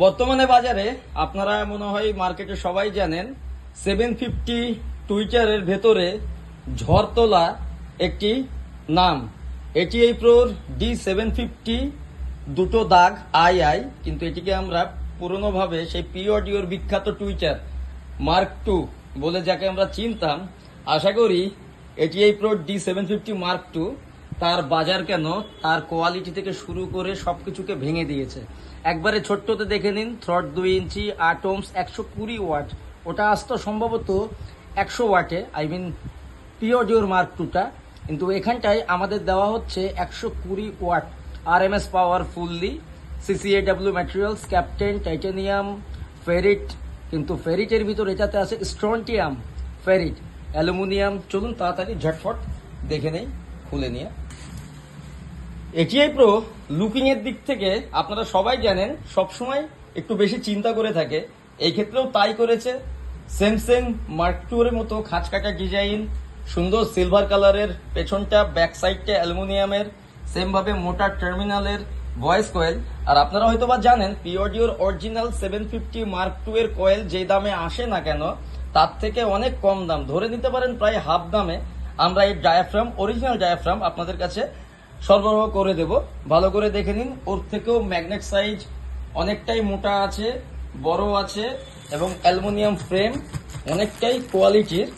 বর্তমানে বাজারে আপনারা মনে হয় মার্কেটে সবাই জানেন 750 টুইটারের ভেতরে ঝড় তোলা একটি নাম এটিআই প্রোর D750 দুটো দাগ আই কিন্তু এটিকে আমরা পুরনোভাবে সেই পিওডিওর বিখ্যাত টুইটার মার্ক টু বলে যাকে আমরা চিনতাম। আশা করি এটিআই প্রোর D750 মার্ক টু তার বাজার কেন তার কোয়ালিটি থেকে শুরু করে সবকিছুকে ভেঙে দিয়েছে। একবারে ছোট্টতে দেখে নিন, থ্রট 2 ইঞ্চি 8 ohms 120 ওয়াট, ওটা আসতো সম্ভবত 100 ওয়াটে, পিওডিওর মার্ক টুটা, কিন্তু এখানটায় আমাদের দেওয়া হচ্ছে 120 watt RMS power fully, CCAW materials, captain, titanium, ferrite, কিন্তু ফেরিটের ভিতর এটাতে আছে স্ট্রন্টিয়াম, ফেরিট, অ্যালুমিনিয়াম। চলুন তাড়াতাড়ি ঝটফট দেখে নেই খুলে নিয়ে। এটিআই প্রো লুকিং এর দিক থেকে আপনারা সবাই জানেন সবসময় একটু বেশি চিন্তা করে থাকে, এই ক্ষেত্রেও তাই করেছে। সেম মার্ক টু এর মতো খাঁচকাটা ডিজাইন, সুন্দর সিলভার কালারের পেছনটা, ব্যাক সাইডটা অ্যালুমিনিয়ামের, সেম ভাবে মোটা টার্মিনালের ভয়েস কয়েল। আর আপনারা হয়তো বা জানেন পিওডিওর অরিজিনাল 750 মার্ক টু এর কয়েল যে দামে আসে না কেন তার থেকে অনেক কম দাম, ধরে নিতে পারেন প্রায় হাফ দামে আমরা এই ডায়াফ্রাম, অরিজিনাল ডায়াফ্রাম আপনাদের কাছে সরবরাহ করে দেব। ভালো করে দেখে নিন, ওর থেকেও ম্যাগনেট সাইজ অনেকটাই মোটা আছে, বড় আছে এবং অ্যালুমিনিয়াম ফ্রেম অনেকটাই কোয়ালিটির।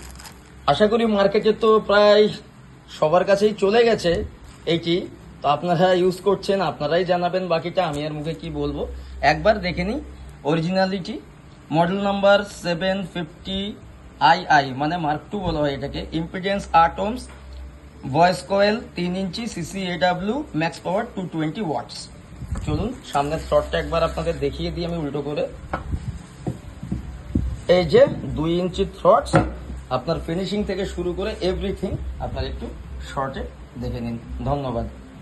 আশা করি মার্কেটে তো প্রায় সবার কাছেই চলে গেছে এইটি, তো আপনারা ইউজ করছেন, আপনারাই জানাবেন বাকিটা, আমি আর মুখে কি বলবো। একবার দেখে নিই অরিজিনালিটি। মডেল নাম্বার 750 আই মানে মার্ক টু বলা হয় এটাকে, ইম্পিডেন্স 8 ohms, ভয়েস কয়েল 3 ইঞ্চি, সিসিএডব্লিউ, ম্যাক্স পাওয়ার 220 ওয়াটস। চলুন সামনের শটটা একবার আপনাদের দেখিয়ে দিই আমি উল্টো করে। এই যে 2 ইঞ্চি থ্রটস, আপনার ফিনিশিং থেকে শুরু করে এভরিথিং আপনার একটু শর্টে দেখে নিন। ধন্যবাদ।